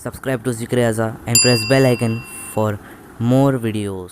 Subscribe to Zikr Aza and press bell icon for more videos.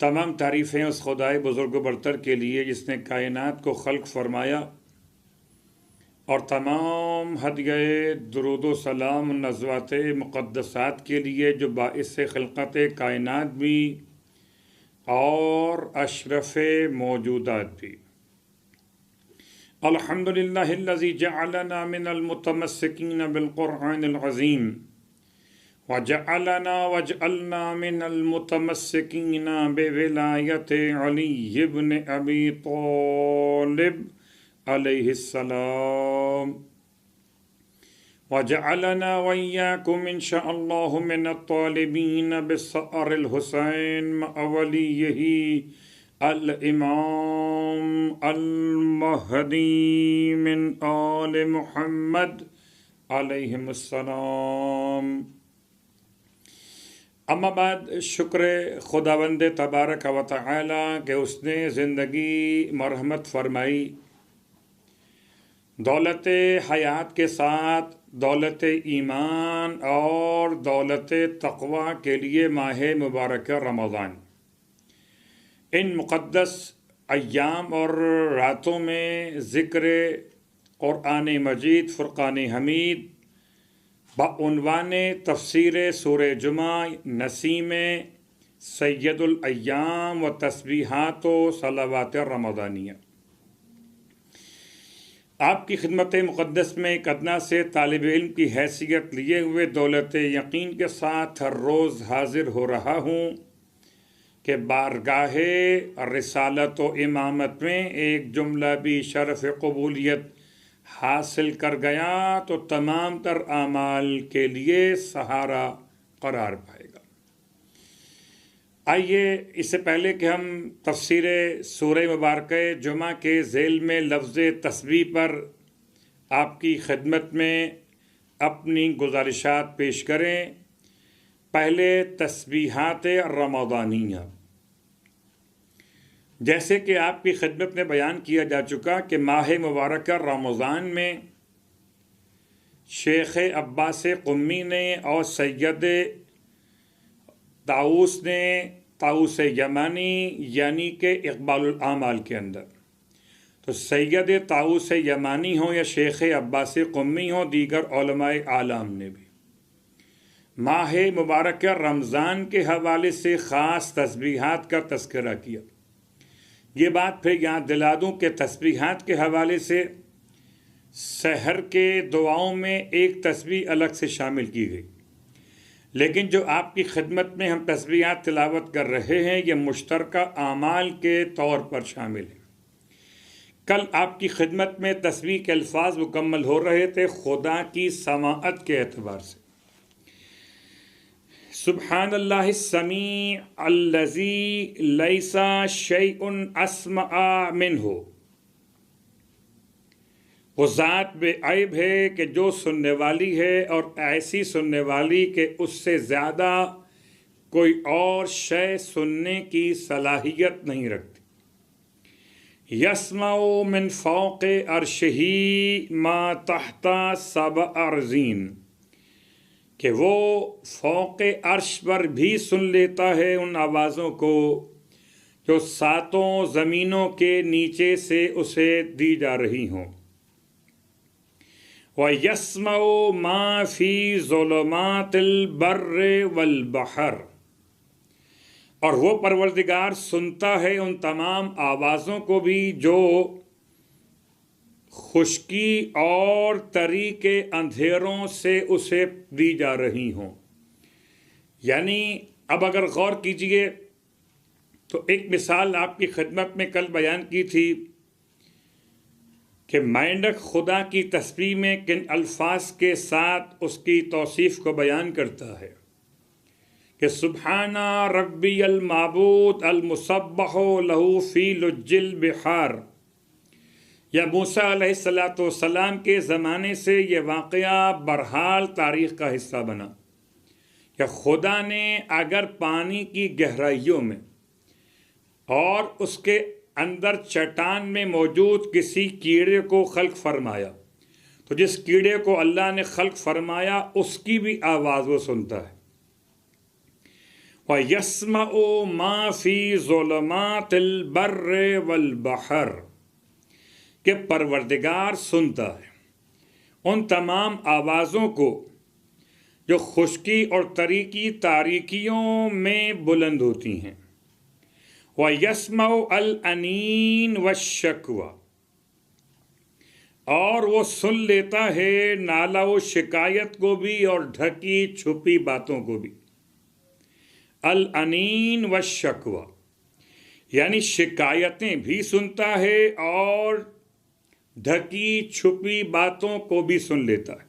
तमाम तारीफ़ें उस खुदाए बुज़ुर्ग बरतर के लिए जिसने कायनात को खल्क फरमाया, और तमाम हदिये दुरूद सलाम नज़वात मुक़द्दसात के लिए जो बाइस खिलक़त कायनात भी और अशरफ़ मौजूदात भी। अल्हम्दुलिल्लाहिल्लज़ी जअलना मिनल मुतमस्सिकीन बिलकुरआनिल अज़ीम वजअलना मिनल मुतमस्सिकीन बिविलायति अली इब्न अबी तालिब अलैहिस्सलाम वजअलना वइय्याकुम इंशाअल्लाहु मिनत्तालिबीन बिस्सअरिल हुसैन मअवलियही अल इमाम अल महदी मिन आल मुहम्मद अलैहिमुस्सलाम। अम्मा बाद शुक्र खुदावंद तबारक व तआला के उसने ज़िंदगी मरहमत फरमाई, दौलत हयात के साथ दौलत ईमान और दौलत तक़वा के लिए माह मुबारक रमज़ान, इन मुक़द्दस अय्याम और रातों में ज़िक्र क़ुरआन मजीद फ़ुरक़ान हमीद बउन्वान तफ़सीर सूरह जुमा नसीम सैयदुल अय्याम व तस्बीहात व सलावात रमज़ानिया आपकी खिदमत मुक़द्दस में एक अदना से तालिब इल्म की हैसियत लिए हुए दौलत यकीन के साथ हर रोज़ हाजिर हो रहा हूँ कि बारगाहे रिसालत व इमामत में एक जुमला भी शरफ़ क़बूलियत हासिल कर गया तो तमाम तर आमाल के लिए सहारा करार पाएगा। आइए, इससे पहले कि हम तफसीर सूरह मुबारक जुमा के ज़ेल में लफ्ज़ तस्बीह पर आपकी खिदमत में अपनी गुजारिशात पेश करें, पहले तस्बीहात रमज़ानिया। जैसे कि आपकी खिदमत में बयान किया जा चुका कि माह मुबारक रमज़ान में शेख अब्बास क़ुम्मी ने और सैयद ताऊस ने ताऊस यमानी यानी कि इक़बालुल आमाल के अंदर, तो सैयद ताऊस यमानी हो या शेख अब्बास क़ुम्मी हो, दीगर उलमाए आलाम ने भी माह मुबारक रमज़ान के हवाले से ख़ास तस्बीहात का तज़किरा किया। ये बात फिर यहाँ दिला दूँ कि तस्बीहात के हवाले से सहर के दुआओं में एक तस्बीह अलग से शामिल की गई, लेकिन जो आपकी खिदमत में हम तस्बीहात तिलावत कर रहे हैं ये मुश्तरका आमाल के तौर पर शामिल है। कल आपकी खिदमत में तस्बीह के अल्फाज मुकम्मल हो रहे थे खुदा की समाअत के एतबार से। सुब्हानल्लाहि समी अल्लज़ी लैसा शैउन अस्मअ मिन्हु, वो ज़ात बेअयब है कि जो सुनने वाली है और ऐसी सुनने वाली कि उससे ज़्यादा कोई और शय सुनने की सलाहियत नहीं रखती। यस्माउ मिन फौक़े अर्शिही मा तहता सब अर्ज़ीन, कि वो फौक़े अर्श पर भी सुन लेता है उन आवाज़ों को जो सातों ज़मीनों के नीचे से उसे दी जा रही हों। व यस्मउ मा फ़ी ज़ुलुमातिल बर्रि वल बहर, और वो परवरदिगार सुनता है उन तमाम आवाज़ों को भी जो खुश्की और तरी के अंधेरों से उसे दी जा रही हों। यानी अब अगर गौर कीजिए तो एक मिसाल आपकी खिदमत में कल बयान की थी कि मैंडक खुदा की तस्बीह में किन अल्फाज के साथ उसकी तौसीफ़ को बयान करता है कि सुब्हाना रब्बी अल माबूद अल मुसब्बहो लहू फ़ी लुज्जिल बिहार। या मूसा अलैहिस्सलातु वस्सलाम के ज़माने से ये वाक़या बहरहाल तारीख़ का हिस्सा बना कि खुदा ने अगर पानी की गहराइयों में और उसके अंदर चट्टान में मौजूद किसी कीड़े को खल्क फरमाया, तो जिस कीड़े को अल्लाह ने खल्क फरमाया उसकी भी आवाज़ वो सुनता है। व यस्मउ मा फ़ी ज़ुलुमातिल बर्रि वल बहर, के परवरदिगार सुनता है उन तमाम आवाज़ों को जो खुश्की और तरी की तारीकियों में बुलंद होती हैं। व यस्मउ अल अनीन व शकवा, और वो सुन लेता है नाला व शिकायत को भी और ढकी छुपी बातों को भी। अल अनीन व शकवा यानी शिकायतें भी सुनता है और ढकी छुपी बातों को भी सुन लेता है।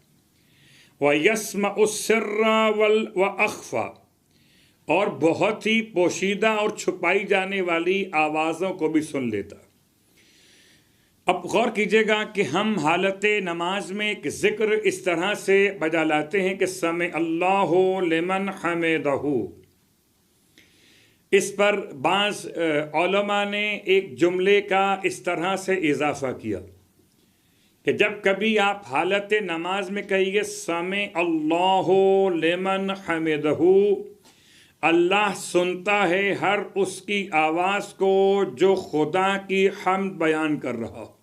व यस्मउ सिर्रा वल व अख्फा, और बहुत ही पोशीदा और छुपाई जाने वाली आवाज़ों को भी सुन लेता। अब गौर कीजिएगा कि हम हालत नमाज में एक ज़िक्र इस तरह से बजा लाते हैं कि समी अल्लाहु लिमन हमिदहू। इस पर बाज़ उलमा ने एक जुमले का इस तरह से इजाफ़ा किया कि जब कभी आप हालत नमाज में कहिए समी अल्लाहु लिमन हमिदहू, अल्लाह सुनता है हर उसकी आवाज़ को जो खुदा की हम्द बयान कर रहा हो।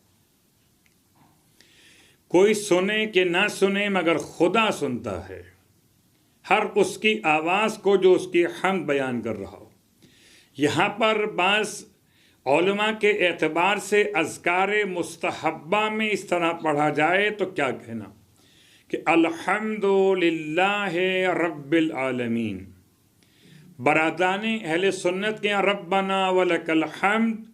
कोई सुने कि ना सुने मगर खुदा सुनता है हर उसकी आवाज़ को जो उसकी हम्द बयान कर रहा हो। यहाँ पर बाज़ उलमा के एतबार से अज़कार मुस्तहब्बा में इस तरह पढ़ा जाए तो क्या कहना कि अल्हम्दुलिल्लाहि रब्बिल आलमीन। बरादाने अहले सुन्नत के यहाँ रब्बना वलकल हम्द,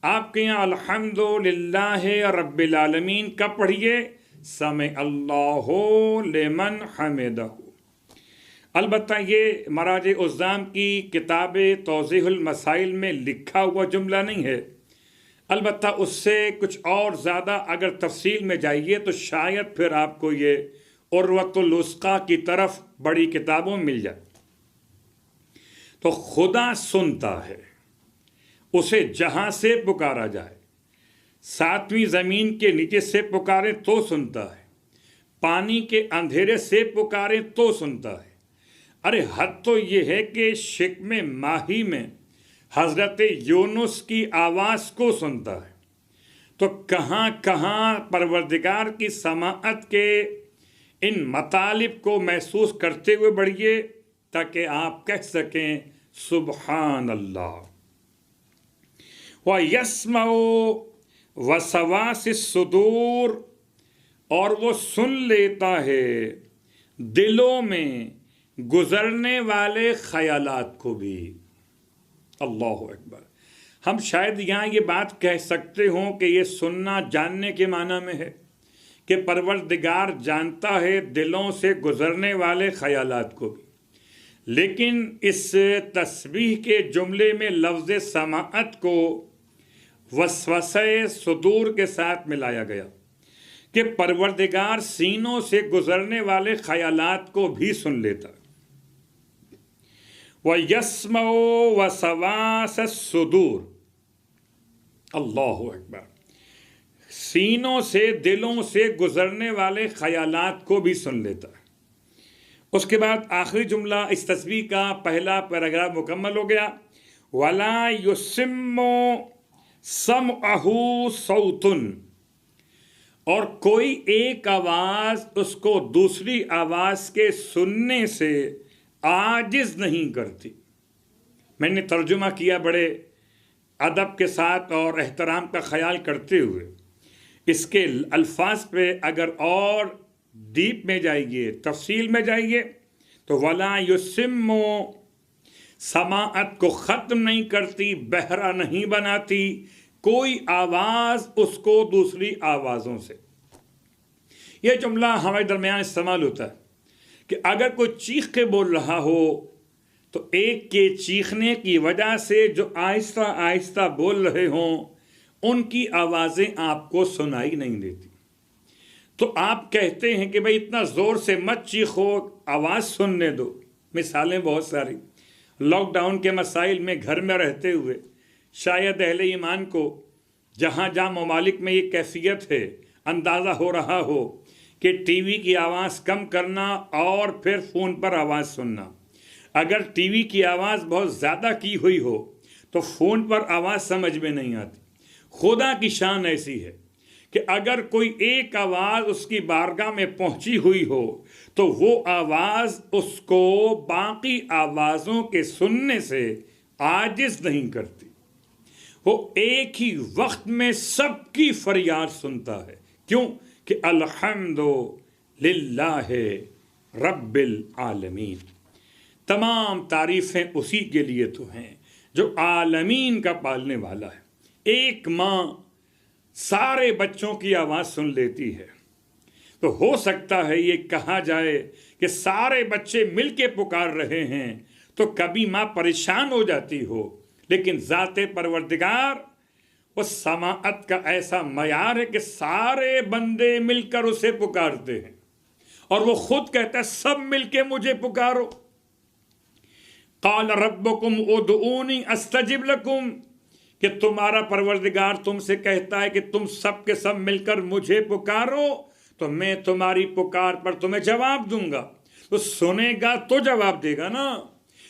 आपके यहाँ अल्हम्दुलिल्लाहि रब्बिल आलमीन कब पढ़िए? समी अल्लाहु लिमन हमिदहू। अलबत्ता ये मराज उज़्ज़ाम की किताब तौज़ीहुल मसाइल में लिखा हुआ जुमला नहीं है, अलबत्ता उससे कुछ और ज़्यादा अगर तफसील में जाइए तो शायद फिर आपको ये उर्वतुल वुस्क़ा की तरफ बड़ी किताबों में मिल जाए। तो खुदा सुनता है, उसे जहाँ से पुकारा जाए, सातवीं ज़मीन के नीचे से पुकारे तो सुनता है, पानी के अंधेरे से पुकारे तो सुनता है। अरे हद तो ये है कि शिकमे माही में हज़रत यूनुस की आवाज़ को सुनता है। तो कहाँ कहाँ परवरदिगार की समाअत के इन मतालिब को महसूस करते हुए बढ़िए ताकि आप कह सकें सुबहान अल्लाह। व यस्मउ वसवासिस सुदूर, और वो सुन लेता है दिलों में गुजरने वाले ख्यालात को भी। अल्लाहु अकबर। हम शायद यहाँ ये बात कह सकते हों कि ये सुनना जानने के माना में है कि परवरदिगार जानता है दिलों से गुजरने वाले ख्यालात को भी, लेकिन इस तस्बीह के जुमले में लफ्ज़ समाअत को वसवसे सुदूर के साथ मिलाया गया कि परवरदिगार सीनों से गुजरने वाले ख्यालात को भी सुन लेता। व यस्मओ व सवास सुदूर। अल्लाहु अकबर। सीनों से, दिलों से गुजरने वाले ख्यालात को भी सुन लेता है। उसके बाद आखिरी जुमला इस तस्बीह का पहला पैराग्राफ मुकम्मल हो गया। वला युसिम्मो समअहु सौतुन, और कोई एक आवाज़ उसको दूसरी आवाज़ के सुनने से आजिज़ नहीं करती। मैंने तर्जुमा किया बड़े अदब के साथ और एहतराम का ख्याल करते हुए। इसके अल्फाज पे अगर और डीप में जाइए, तफसील में जाइए, तो वला युसिम्मो समाअत को ख़त्म नहीं करती, बहरा नहीं बनाती कोई आवाज़ उसको दूसरी आवाज़ों से। यह जुमला हमारे दरमियान इस्तेमाल होता है कि अगर कोई चीख के बोल रहा हो तो एक के चीखने की वजह से जो आहिस्ता आहिस्ता बोल रहे हों उनकी आवाज़ें आपको सुनाई नहीं देती। तो आप कहते हैं कि भाई इतना ज़ोर से मत चीखो, आवाज़ सुनने दो। मिसालें बहुत सारी। लॉकडाउन के मसाइल में घर में रहते हुए शायद अहले ईमान को जहाँ जहाँ ममालिक में ये कैफियत है, अंदाज़ा हो रहा हो कि टीवी की आवाज़ कम करना और फिर फ़ोन पर आवाज़ सुनना। अगर टीवी की आवाज़ बहुत ज़्यादा की हुई हो तो फ़ोन पर आवाज़ समझ में नहीं आती। खुदा की शान ऐसी है कि अगर कोई एक आवाज़ उसकी बारगाह में पहुंची हुई हो तो वो आवाज़ उसको बाकी आवाज़ों के सुनने से आजिज़ नहीं करती। वो एक ही वक्त में सबकी फरियाद सुनता है। क्यों? कि अल्हम्दु लिल्लाहि रब्बिल आलमीन। तमाम तारीफ़ें उसी के लिए तो हैं जो आलमीन का पालने वाला है। एक माँ सारे बच्चों की आवाज़ सुन लेती है तो हो सकता है ये कहा जाए कि सारे बच्चे मिल के पुकार रहे हैं तो कभी माँ परेशान हो जाती हो, लेकिन ज़ाते परवरदिगार उस समाअत का ऐसा मयार है कि सारे बंदे मिलकर उसे पुकारते हैं और वो खुद कहता है सब मिलके मुझे पुकारो। क़ाल रब्बुकुम उदऊनी अस्तजिब लकुम, कि तुम्हारा परवरदिगार तुमसे कहता है कि तुम सब के सब मिलकर मुझे पुकारो तो मैं तुम्हारी पुकार पर तुम्हें जवाब दूंगा। तो सुनेगा तो जवाब देगा ना,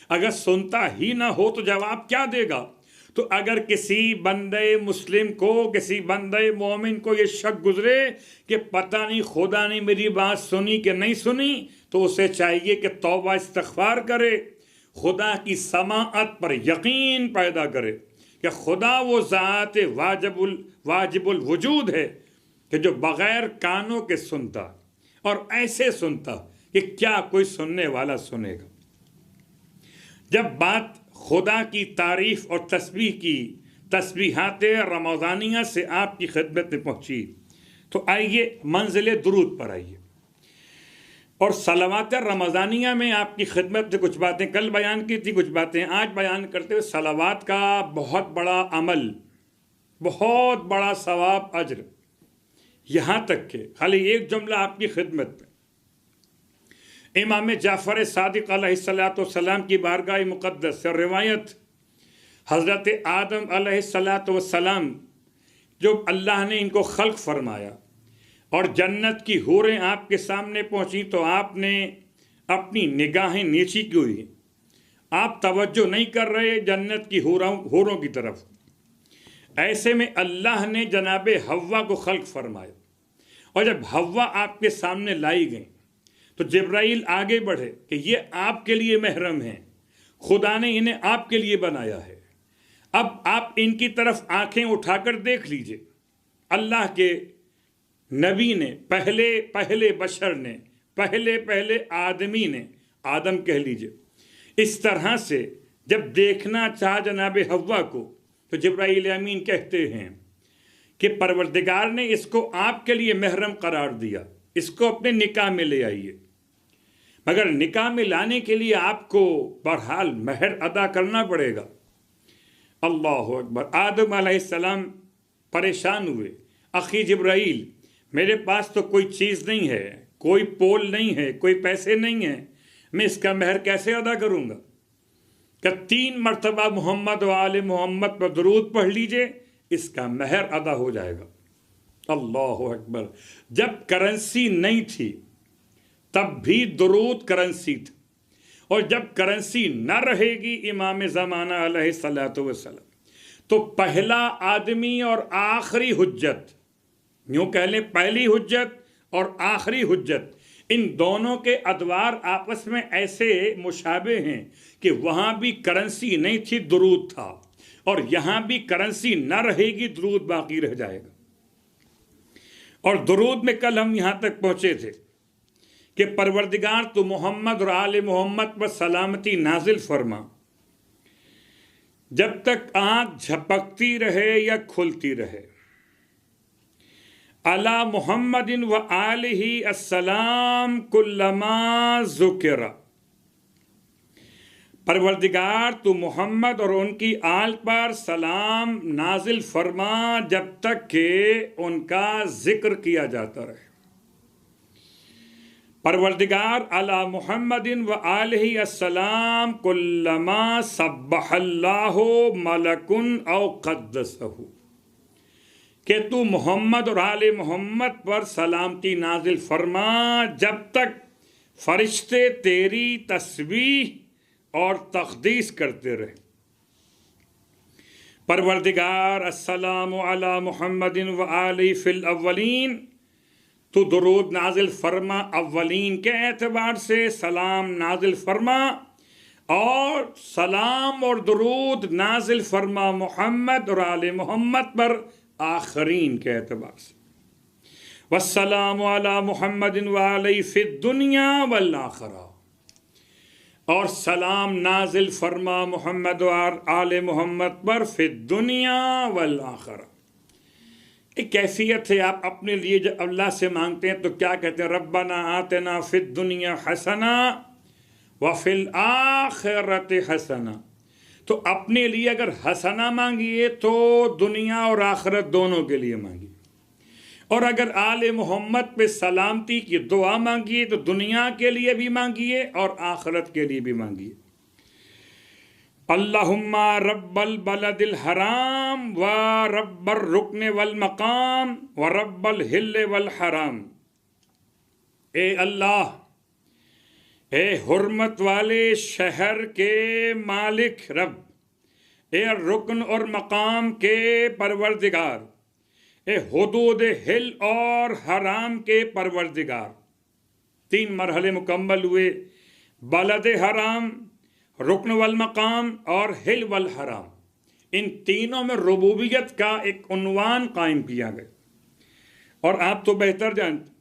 अगर सुनता ही ना हो तो जवाब क्या देगा। तो अगर किसी बंदे मुस्लिम को, किसी बंदे मोमिन को ये शक गुजरे कि पता नहीं खुदा ने मेरी बात सुनी कि नहीं सुनी, तो उसे चाहिए कि तौबा इस्तग़फ़ार करे, खुदा की समाअत पर यकीन पैदा करे कि खुदा वो ज़ात वाजिबुल वजूद है कि जो बग़ैर कानों के सुनता और ऐसे सुनता कि क्या कोई सुनने वाला सुनेगा। जब बात खुदा की तारीफ़ और तस्बीह की, तस्बीहात रमज़ानिया से आपकी खिदमत में पहुँची, तो आइए मंजिल दुरूद पर आइए। और सलावात रमज़ानिया में आपकी खिदमत में कुछ बातें कल बयान की थी, कुछ बातें आज बयान करते हुए सलावात का बहुत बड़ा अमल, बहुत बड़ा सवाब, अज्र, यहाँ तक के खाली एक जुमला आपकी खिदमत में इमाम जाफ़र सादिक़ अलैहिस्सलाम की बारगाह मुक़द्दस से रिवायत, हज़रत आदम अलैहिस्सलाम जो अल्लाह ने इनको खल्क़ फरमाया और जन्नत की हूरें आपके सामने पहुंची तो आपने अपनी निगाहें नीची की हुई, आप तवज्जो नहीं कर रहे जन्नत की हूरों की तरफ। ऐसे में अल्लाह ने जनाब हव्वा को खल्क़ फरमाया और जब हव्वा आपके सामने लाई गई तो जिब्राइल आगे बढ़े कि ये आपके लिए महरम हैं, खुदा ने इन्हें आपके लिए बनाया है, अब आप इनकी तरफ आंखें उठाकर देख लीजिए। अल्लाह के नबी ने, पहले बशर ने, पहले आदमी ने, आदम कह लीजिए, इस तरह से जब देखना चाहा जनाब हव्वा को तो जिब्राइल अमीन कहते हैं कि परवरदिगार ने इसको आपके लिए महरम करार दिया, इसको अपने निकाह में ले आइए। मगर निकाह में लाने के लिए आपको बहरहाल महर अदा करना पड़ेगा। अल्लाहु अकबर। आदम अलैहिस्सलाम परेशान हुए, अखी जिब्राइल मेरे पास तो कोई चीज़ नहीं है, कोई पोल नहीं है, कोई पैसे नहीं है, मैं इसका महर कैसे अदा करूँगा। कि 3 मरतबा मोहम्मद व आले मोहम्मद पर दरूद पढ़ लीजिए, इसका महर अदा हो जाएगा। अल्लाह अकबर। जब करेंसी नहीं थी तब भी दरूद करेंसी थी, और जब करेंसी न रहेगी इमाम ज़माना अलैहिस्सलातु वस्सलाम, तो पहला आदमी और आखिरी हुज्जत, यूँ कह लें पहली हुज्जत और आखिरी हुज्जत, इन दोनों के अदवार आपस में ऐसे मुशाबे हैं कि वहाँ भी करेंसी नहीं थी, दरूद था, और यहाँ भी करेंसी न रहेगी, दरूद बाकी रह जाएगा। और दरूद में कल हम यहाँ तक पहुँचे थे कि परवरदिगार तो मोहम्मद और आले मोहम्मद पर सलामती नाजिल फरमा, जब तक आँख झपकती रहे या खुलती रहे। अला मुहम्मदिन व आलिही अस्सलाम कुल्लमा ज़ुकिरा। परवरदिगार तो मोहम्मद और उनकी आल पर सलाम नाजिल फरमा जब तक कि उनका जिक्र किया जाता रहे। परवरदिगार अला मुहम्मदिन व आलिही अस्सलाम कुल्लमा सब्बहल्लाहु मलकुन औ क़द्दसहु, कि तू मोहम्मद और आले मोहम्मद पर सलामती नाजिल फरमा जब तक फरिश्ते तेरी तस्बीह और तक़दीस करते रहे। परवरदिगार अस्सलामु अला मुहम्मदिन व आलिही फिल अव्वलीन, तो दरूद नाजिल फरमा अव्वलीन के एतबार से, सलाम नाजिल फरमा, और सलाम और दरूद नाजिल फरमा मोहम्मद और आले मोहम्मद पर आखरीन के एतबार से। वस्सलामु अला मुहम्मदिन व आलिही फिद दुनिया वल आखिरा, और सलाम नाजिल फरमा मोहम्मद और आले मोहम्मद पर फिद दुनिया वल आखिरा। एक कैफियत है, आप अपने लिए जब अल्लाह से मांगते हैं तो क्या कहते हैं? रब्बना आतना फिद दुनिया हसना व फिल आखिरति हसना। तो अपने लिए अगर हसना मांगिए तो दुनिया और आखिरत दोनों के लिए मांगिए, और अगर आले मोहम्मद पे सलामती की दुआ मांगिए तो दुनिया के लिए भी मांगिए और आखिरत के लिए भी मांगिए। अल्लाहुम्मा रब्बल बलदिल हराम व रब्बर रुकने वल मकाम व रब्बल हिल्ले वल हराम। ए अल्लाह, ए हुर्मत वाले शहर के मालिक रब, ए रुकन और मकाम के परवरदिगार, ए हुदूद हिल और हराम के परवरदिगार। 3 मरहले मुकम्मल हुए, बलद हराम, रुकन वल मकाम और हिल वल हराम। इन तीनों में रुबूबियत का एक उन्वान कायम किया गया। और आप तो बेहतर जानते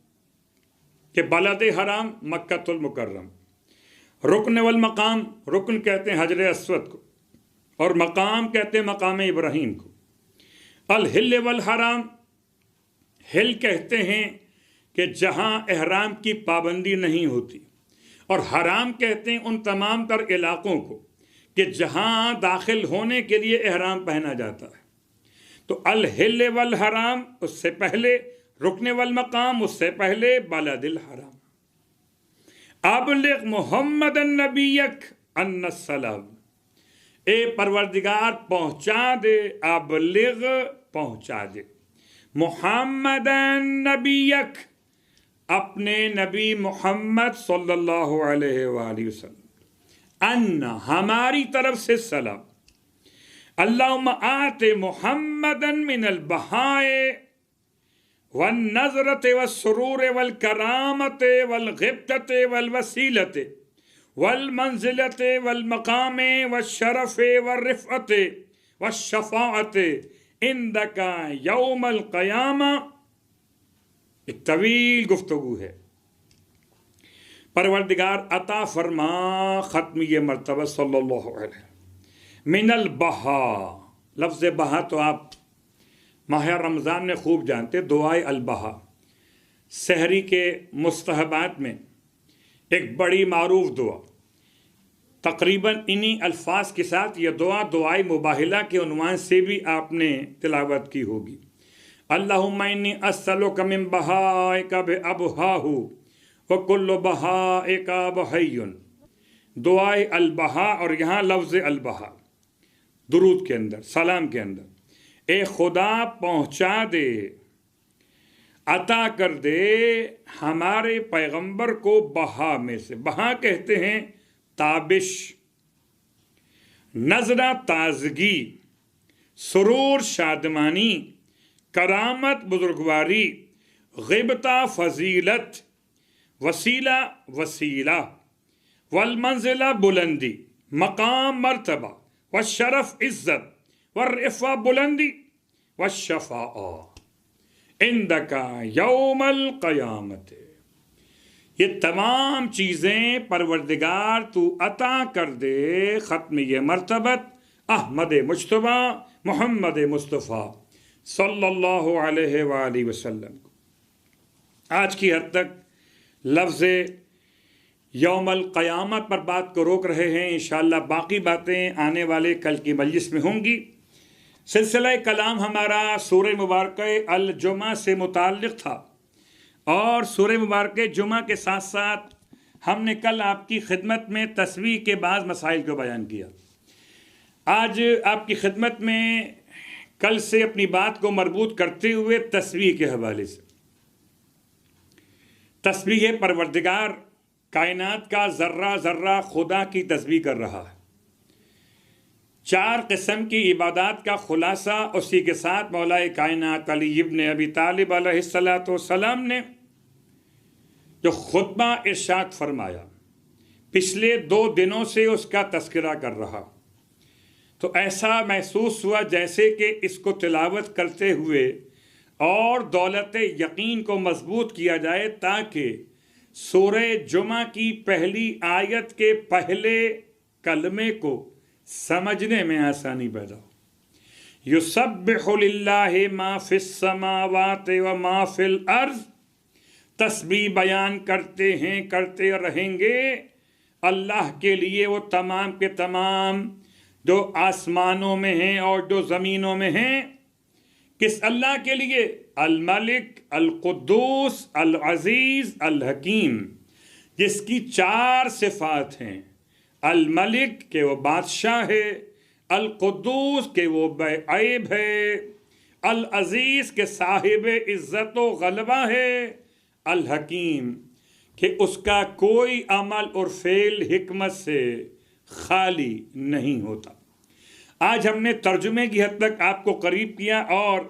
कि बलद हराम मक्कतुल मुकर्रम, रुकन वल मकाम, रुकन कहते हैं हजर अस्वद को, और मकाम कहते हैं मकाम इब्राहीम को। अल हिल वल हराम, हिल कहते हैं कि जहाँ एहराम की पाबंदी नहीं होती, और हराम कहते हैं उन तमाम तर इलाक़ों को कि जहाँ दाखिल होने के लिए एहराम पहना जाता है। तो अल हिल वल हराम उससे पहले, रुकने वल मकाम उससे पहले, बलदिल हराम। अबलिग मुहम्मदन नबियक अन्नस्सलाम, ए परवरदिगार पहुँचा दे, अबलिग पहुँचा दे, मुहम्मदन नबियक अपने नबी मोहम्मद सल्लल्लाहु अलैहि वसल्लम, अन्ना हमारी तरफ से सलाम, अल्लाहुम्मा आते मुहम्मदन मिनल बहाए वन नजरते व सुरूर वल करामते वल गिब्तते वल वसीलते वल मंजिलते वल मकामे व शरफे व रिफ़अते व शफाअते इंदका यौमल क़यामा। एक तवील गुफ्तगू है। परवरदिगार अता फरमा ख़त्म ये मरतबा सल्लल्लाहु अलैहि मिनल बहा। लफ्ज़ बहा तो आप माह रमज़ान में खूब जानते, दुआए अलबहा। सहरी के मुस्तहबात में एक बड़ी मारूफ दुआ, तकरीबन इन्हीं अल्फाज के साथ यह दुआ दुआए मुबाहिला के उन्वान से भी आपने तिलावत की होगी। अल्लाहुम्मा इन्नी अस्सलुका मिन बहाइका बि अबहाहु व कुल्लु बहाइका बहय्युन दुआए अलबहा, और यहाँ लफ्ज़ अलबहा दुरूद के अंदर, सलाम के अंदर, ए खुदा पहुँचा दे, अता कर दे हमारे पैगंबर को बहा में से। बहा कहते हैं ताबिश, नजरा ताजगी, सुरूर शादमानी, करामत बुजुर्गवारी, गिबता फजीलत, वसीला वसीला, वल मंजिला बुलंदी, मकाम मर्तबा, व शरफ इज्जत, व रिफ़ा बुलंदी, व शफ़ा इंदका यौमल क़यामत। ये तमाम चीज़ें परवरदिगार तू अता कर दे ख़त्म ये मर्तबत अहमद मुज्तबा मोहम्मद मुस्तफ़ा सल्लल्लाहु अलैहि वसल्लम को। आज की हद तक लफ्ज़ यौमल क़यामत पर बात को रोक रहे हैं। इंशाअल्लाह बाकी बातें आने वाले कल की मजलिस में होंगी। सिलसिला कलाम हमारा सूरह मुबारक अल जुमा से मुताल्लिक़ था, और सूरह मुबारक जुमा के साथ साथ हमने कल आपकी खिदमत में तस्बीह के बाद मसाइल को बयान किया। आज आपकी खिदमत में कल से अपनी बात को मरबूत करते हुए तस्बीह के हवाले से, तस्बीह परवरदिगार कायनात का ज़र्रा ज़र्रा खुदा की तस्बीह कर रहा है। 4 किस्म की इबादत का खुलासा उसी के साथ मौलाए कायनात अली इब्न अबी तालिब अलैहिस्सलातु वस्सलाम ने जो खुतबा इरशाद फरमाया, पिछले 2 दिनों से उसका तस्करा कर रहा, तो ऐसा महसूस हुआ जैसे कि इसको तिलावत करते हुए और दौलत यकीन को मजबूत किया जाए, ताकि सूरह जुमा की पहली आयत के पहले कलमे को समझने में आसानी पैदा हो। युसब्बिहु लिल्लाहि मा फिस समावाति व मा फिल अर्ज़, तस्बीह बयान करते हैं, करते रहेंगे अल्लाह के लिए वो तमाम के तमाम जो आसमानों में हैं और जो ज़मीनों में हैं। किस अल्लाह के लिए? अल मलिक, अल कुद्दूस, अल अज़ीज़, अल हकीम, जिसकी 4 सिफ़ात हैं। अल मलिक के वो बादशाह है, अल कुद्दूस के वो बेअयब है, अल अज़ीज़ के साहिब इज़्ज़त व ग़लबा है, अल हकीम कि उसका कोई अमल और फ़ेल हिकमत से खाली नहीं होता। आज हमने तर्जुमे की हद तक आपको करीब किया और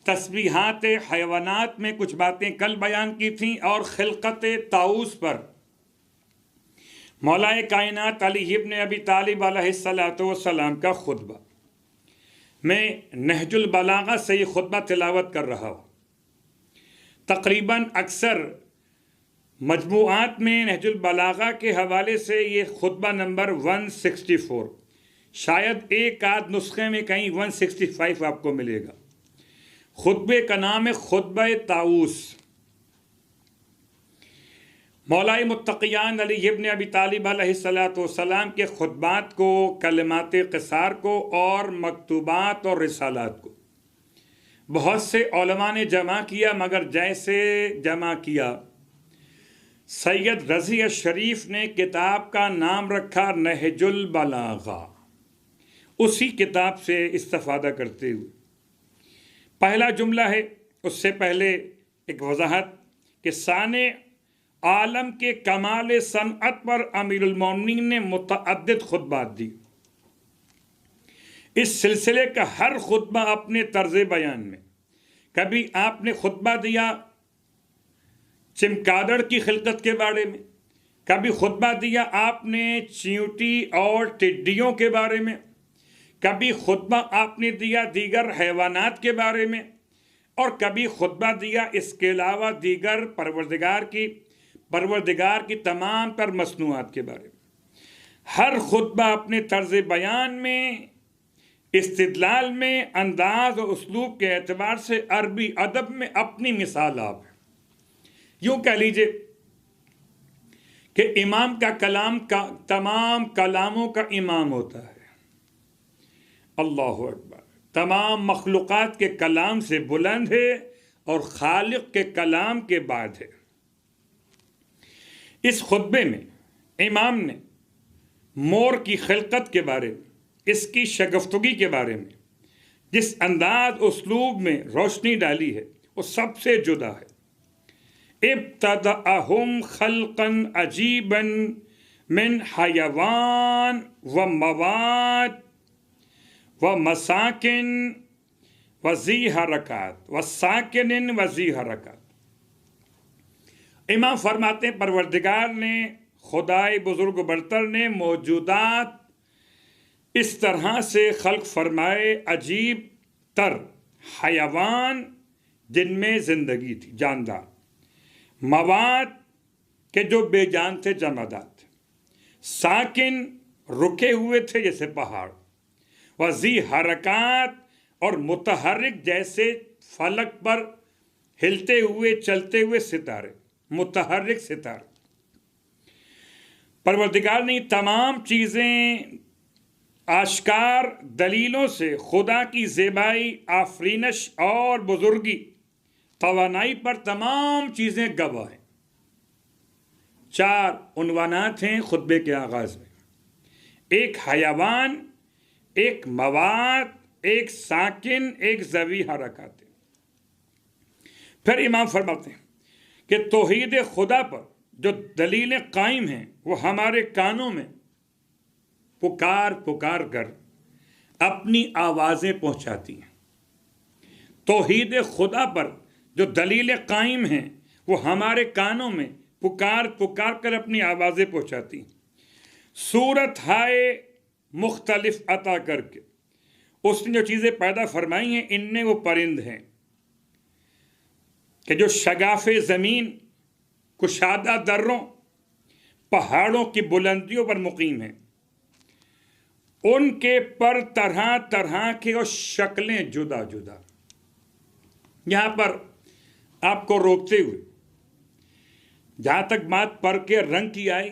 तस्बीहात हैवानात में कुछ बातें कल बयान की थीं, और खिलकत ताऊस पर मौलाए कायनात अली इब्न अबी तालिब अलैहिस्सलातु वस्सलाम का खुतबा। मैं नहजुल बलागा से ये खुतबा तिलावत कर रहा हूँ। तकरीबन अक्सर मजमूआत में नहजुल बलागा के हवाले से ये खुतबा नंबर 164, शायद एक आध नुस्खे में कहीं 165 आपको मिलेगा। खुतबे का नाम है खुतबा ताऊस। मौलाई मुत्तक़ियान अली इब्न अबी तालिब अलैहिस्सलातु वस्सलाम के खुतबात को, कलमात क़िसार को और मकतूबात और रिसालात को बहुत से उलमा ने जमा किया, मगर जैसे जमा किया सैयद रज़ी शरीफ ने किताब का नाम रखा नहजुल बलागा। उसी किताब से इस्तिफ़ादा करते हुए पहला जुमला है, उससे पहले एक वजाहत कि साने आलम के कमाल सनअत पर अमीरुल मोमिनीन ने मुतअद्दिद खुतबात दी। इस सिलसिले का हर खुतबा अपने तर्ज बयान में, कभी आपने खुतबा दिया चमगादड़ की खिलकत के बारे में, कभी खुतबा दिया आपने चींटी और टिड्डियों के बारे में, कभी खुतबा आपने दिया दीगर हैवानात के बारे में, और कभी खुतबा दिया इसके अलावा दीगर परवरदिगार की तमाम तर मसनूआत के बारे में। हर खुतबा अपने तर्ज बयान में, इस्तिदलाल में, अंदाज और उसलूब के एतबार से अरबी अदब में अपनी मिसाल आप है। यूँ कह लीजिए कि इमाम का कलाम का तमाम कलामों का इमाम होता है। अल्लाहु अकबर। तमाम मखलूक़ात के कलाम से बुलंद है और खालिक के कलाम के बाद है। इस खुतबे में इमाम ने मोर की खिलकत के बारे में, इसकी शगफ्तगी के बारे में जिस अंदाज उसलूब में रोशनी डाली है वो सबसे जुदा है। इब्तदाअहुम खल्कन अजीबन मिन हयवान व मवाद व मसाकिन वज़ी हरकत व साकिनिन वज़ी हरकत। इमाम फरमाते हैं परवरदिगार ने, खुदाए बुजुर्ग बरतर ने मौजूदात इस तरह से खल्क फरमाए, अजीब तर हयवान जिनमें जिंदगी थी, जानदार, मवाद के जो बेजान थे, जमादार थे, साकिन रुके हुए थे जैसे पहाड़, वज़ी हरकात और मुतहर्रिक जैसे फलक पर हिलते हुए चलते हुए सितारे, मुतहर्रिक सितारे। परवरदिगार ने तमाम चीज़ें आश्कार दलीलों से खुदा की ज़ेबाई, आफरीनश और बुजुर्गी, तवानाई पर तमाम चीज़ें गवाह हैं। 4 उन्वानात हैं खुतबे के आगाज़ में, एक हयावान, एक मवाद, एक साकिन, एक ज़वी हरकत। फिर इमाम फरमाते हैं कि तौहीद खुदा पर जो दलीलें कायम हैं वो हमारे कानों में पुकार पुकार कर अपनी आवाज़ें पहुंचाती हैं। तौहीद खुदा पर जो दलीलें कायम हैं वो हमारे कानों में पुकार पुकार कर अपनी आवाज़ें पहुंचाती हैं। सूरत हाय मुख्तलिफ अता करके उसने जो चीज़ें पैदा फरमाई हैं, इनमें वो परिंद हैं कि जो शगाफ़े ज़मीन, कुशादा दर्रों, पहाड़ों की बुलंदियों पर मुकीम हैं। उनके पर तरह तरह के और शक्लें जुदा जुदा। यहाँ पर आपको रोकते हुए जहाँ तक बात पर के रंग की आई,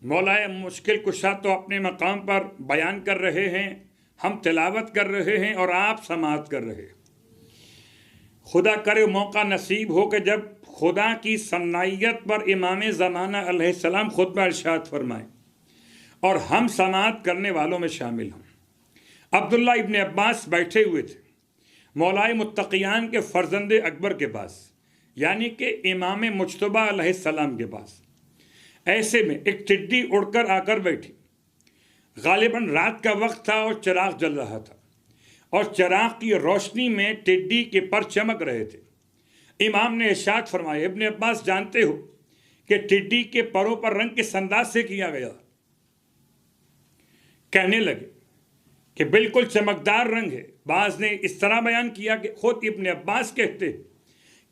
मौलाए मुश्किल कुशा तो अपने मकाम पर बयान कर रहे हैं, हम तिलावत कर रहे हैं और आप समाअत कर रहे हैं। खुदा करे मौका नसीब हो कि जब खुदा की सन्नाइयत पर इमाम ज़माना अलैहिस्सलाम खुतबा इरशाद फरमाए और हम समाअत करने वालों में शामिल हों। अब्दुल्ला इब्न अब्बास बैठे हुए थे मौलाए मुत्तक़ियान के फ़र्जंद अकबर के पास, यानी कि इमाम मुज्तबा अलैहिस्सलाम के पास। ऐसे में एक टिड्डी उड़कर आकर बैठी। गालिबन रात का वक्त था और चिराग जल रहा था और चिराग की रोशनी में टिड्डी के पर चमक रहे थे। इमाम ने इरशाद फरमाया, इब्न अब्बास जानते हो कि टिड्डी के परों पर रंग किस अंदाज से किया गया? कहने लगे कि बिल्कुल चमकदार रंग है। बाज ने इस तरह बयान किया कि खुद इब्न अब्बास कहते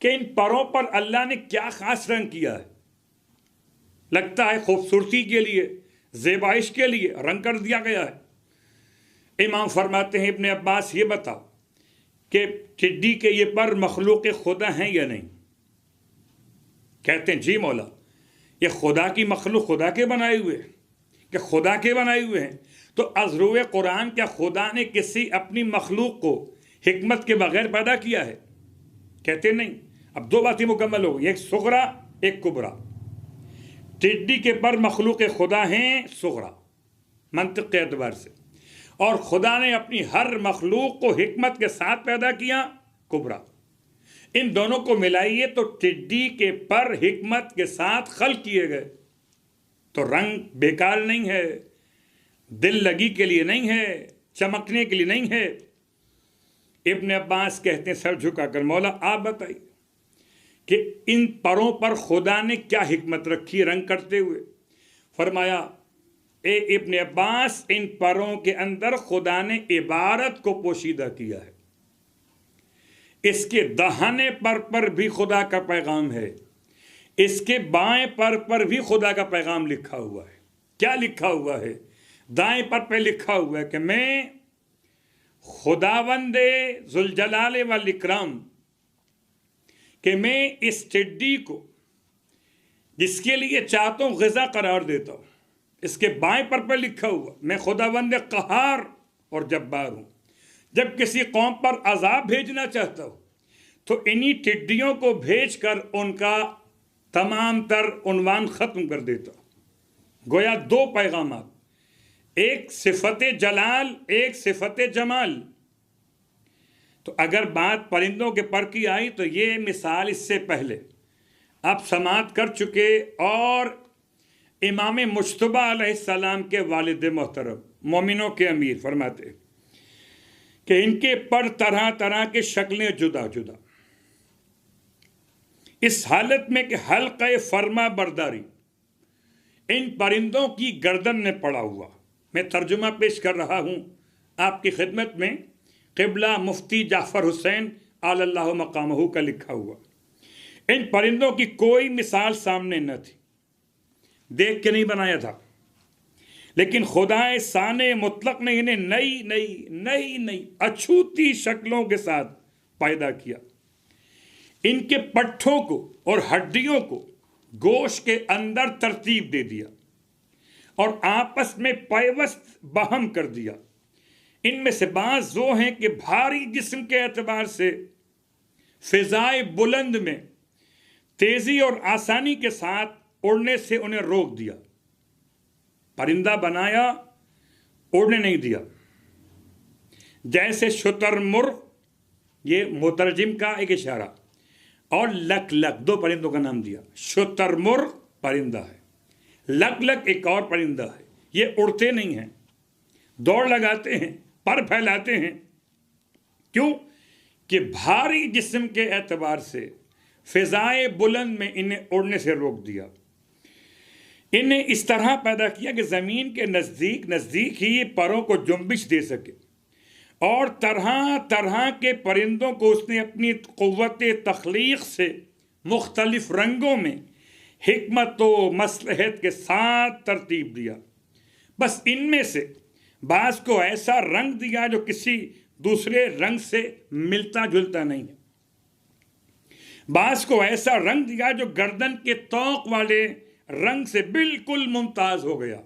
कि इन परों पर अल्लाह ने क्या खास रंग किया है, लगता है खूबसूरती के लिए, ज़ेबाइश के लिए रंग कर दिया गया है। इमाम फरमाते हैं, इब्न अब्बास ये बताओ कि टिड्डी के ये पर मखलूक खुदा हैं या नहीं? कहते हैं जी मौला, ये खुदा की मखलूक, खुदा के बनाए हुए हैं। कि खुदा के बनाए हुए हैं तो अज़रूए कुरान क्या खुदा ने किसी अपनी मखलूक को हिकमत के बगैर पैदा किया है? कहते नहीं। अब 2 बातें मुकम्मल हो गई, एक सुगरा एक कुबरा। टिड्डी के पर मखलूक खुदा हैं सुगरा मंतिक के एतबार से, और खुदा ने अपनी हर मखलूक को हिकमत के साथ पैदा किया कुबरा। इन दोनों को मिलाइए तो टिड्डी के पर हिकमत के साथ खल्क किए गए। तो रंग बेकार नहीं है, दिल लगी के लिए नहीं है, चमकने के लिए नहीं है। इब्न अब्बास कहते हैं सर झुकाकर, मौला आप बताइए कि इन परों पर खुदा ने क्या हिकमत रखी रंग करते हुए? फरमाया, ए इब्न अब्बास, इन परों के अंदर खुदा ने इबारत को पोशीदा किया है। इसके दाहिने पर भी खुदा का पैगाम है, इसके बाएं पर भी खुदा का पैगाम लिखा हुआ है। क्या लिखा हुआ है? दाएं पर पे लिखा हुआ है कि मैं खुदावंदे जुल जलाल वल इकराम, कि मैं इस टिड्डी को जिसके लिए चाहता हूं ग़िज़ा करार देता हूं। इसके बाएं पर लिखा हुआ, मैं खुदावंद क़हार और जब्बार हूं। जब किसी कौम पर अजाब भेजना चाहता हूं तो इन्हीं टिड्डियों को भेजकर उनका तमाम तर उन्वान ख़त्म कर देता हूं। गोया 2 पैगामात, एक सिफत जलाल, एक सिफत जमाल। तो अगर बात परिंदों के पर की आई तो ये मिसाल इससे पहले आप समात कर चुके, और इमाम मुज्तबा अलैहिस्सलाम के वालिद मोहतरम मोमिनों के अमीर फरमाते कि इनके पर तरह तरह के शक्लें जुदा जुदा, इस हालत में कि हल्क़े फरमा बरदारी इन परिंदों की गर्दन में पड़ा हुआ। मैं तर्जुमा पेश कर रहा हूँ आपकी खिदमत में, क़िबला मुफ्ती जाफ़र हुसैन आलल्लाहु मक़ामहू का लिखा हुआ। इन परिंदों की कोई मिसाल सामने न थी, देख के नहीं बनाया था, लेकिन खुदाए साने मुतलक ने इन्हें नई नई नई नई अछूती शक्लों के साथ पैदा किया। इनके पट्ठों को और हड्डियों को गोश्त के अंदर तरतीब दे दिया और आपस में पैवस्त बहम कर दिया। इनमें से बाज़ वो हैं कि भारी जिस्म के एतबार से फ़िज़ाए बुलंद में तेज़ी और आसानी के साथ उड़ने से उन्हें रोक दिया। परिंदा बनाया, उड़ने नहीं दिया। जैसे शुतुरमुर्ग, ये मुतरजिम का एक इशारा, और लकलक, दो परिंदों का नाम दिया। शुतुरमुर्ग परिंदा है, लकलक एक और परिंदा है। ये उड़ते नहीं हैं, दौड़ लगाते हैं, पर फैलाते हैं। क्यों? कि भारी जिस्म के एतबार से फ़िज़ाए बुलंद में इन्हें उड़ने से रोक दिया। इन्हें इस तरह पैदा किया कि ज़मीन के नज़दीक नज़दीक ही ये परों को जुम्बिश दे सके, और तरह तरह के परिंदों को उसने अपनी क़ुव्वत तख्लीक़ से मुख्तलिफ रंगों में हिकमत व मसलहत के साथ तरतीब दिया। बस इनमें से बाज़ को ऐसा रंग दिया जो किसी दूसरे रंग से मिलता जुलता नहीं है। बाज़ को ऐसा रंग दिया जो गर्दन के तौक वाले रंग से बिल्कुल मुमताज़ हो गया,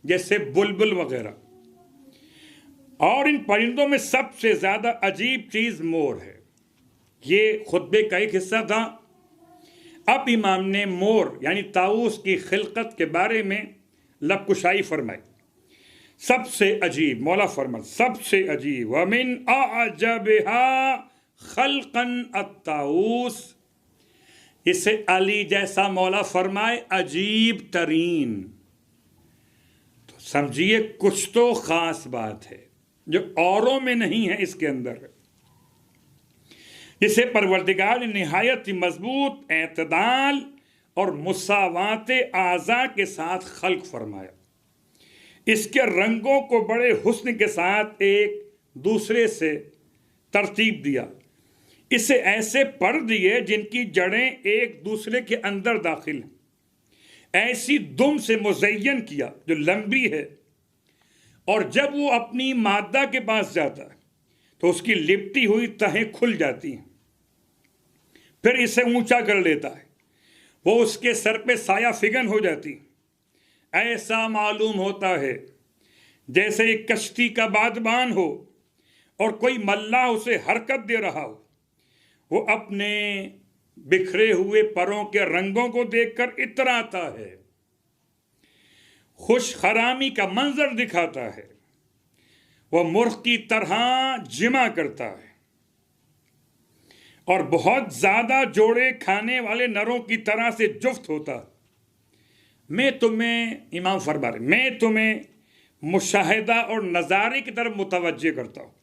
जैसे बुलबुल वगैरह। और इन परिंदों में सबसे ज़्यादा अजीब चीज़ मोर है। ये खुतबे का एक हिस्सा था। अब इमाम ने मोर यानी ताऊस की खिलकत के बारे में लबकुशाई फरमाई। सबसे अजीब, मौला फरमान, सबसे अजीब, वमिन अअजबिहा खल्कन अत्ताऊस, इसे अली जैसा मौला फरमाए अजीब तरीन। तो समझिए कुछ तो ख़ास बात है जो औरों में नहीं है, इसके अंदर है। इसे परवरदिगार ने निहायत ही मजबूत एतदाल और मुसावात आज़ा के साथ खल्क फरमाया। इसके रंगों को बड़े हुस्न के साथ एक दूसरे से तरतीब दिया। इसे ऐसे पर दिए जिनकी जड़ें एक दूसरे के अंदर दाखिल हैं। ऐसी दुम से मुज़य्यन किया जो लंबी है, और जब वो अपनी मादा के पास जाता है तो उसकी लिपटी हुई तहें खुल जाती हैं। फिर इसे ऊंचा कर लेता है, वो उसके सर पे साया फिगन हो जाती। ऐसा मालूम होता है जैसे एक कश्ती का बादबान हो और कोई मल्लाह उसे हरकत दे रहा हो। वो अपने बिखरे हुए परों के रंगों को देखकर इतराता है, खुश खरामी का मंजर दिखाता है। वह मुर्ख की तरह जिमा करता है और बहुत ज्यादा जोड़े खाने वाले नरों की तरह से जुफ्त होता है। मैं तुम्हें, इमाम फरमा रहे, मैं तुम्हें मुशाहिदा और नज़ारे की तरफ मुतवज्जे करता हूँ,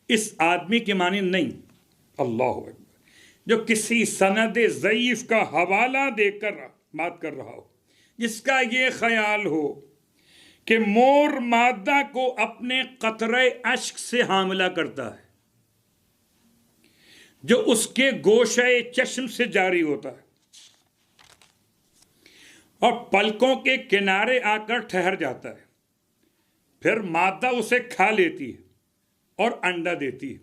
इस आदमी की मानी नहीं, अल्लाह अकबर, जो किसी सनद ज़ईफ़ का हवाला देकर बात कर रहा हो, जिसका ये ख्याल हो कि मोर मादा को अपने कतरे अश्क से हामला करता है, जो उसके गोशे चश्म से जारी होता है और पलकों के किनारे आकर ठहर जाता है। फिर मादा उसे खा लेती है और अंडा देती है।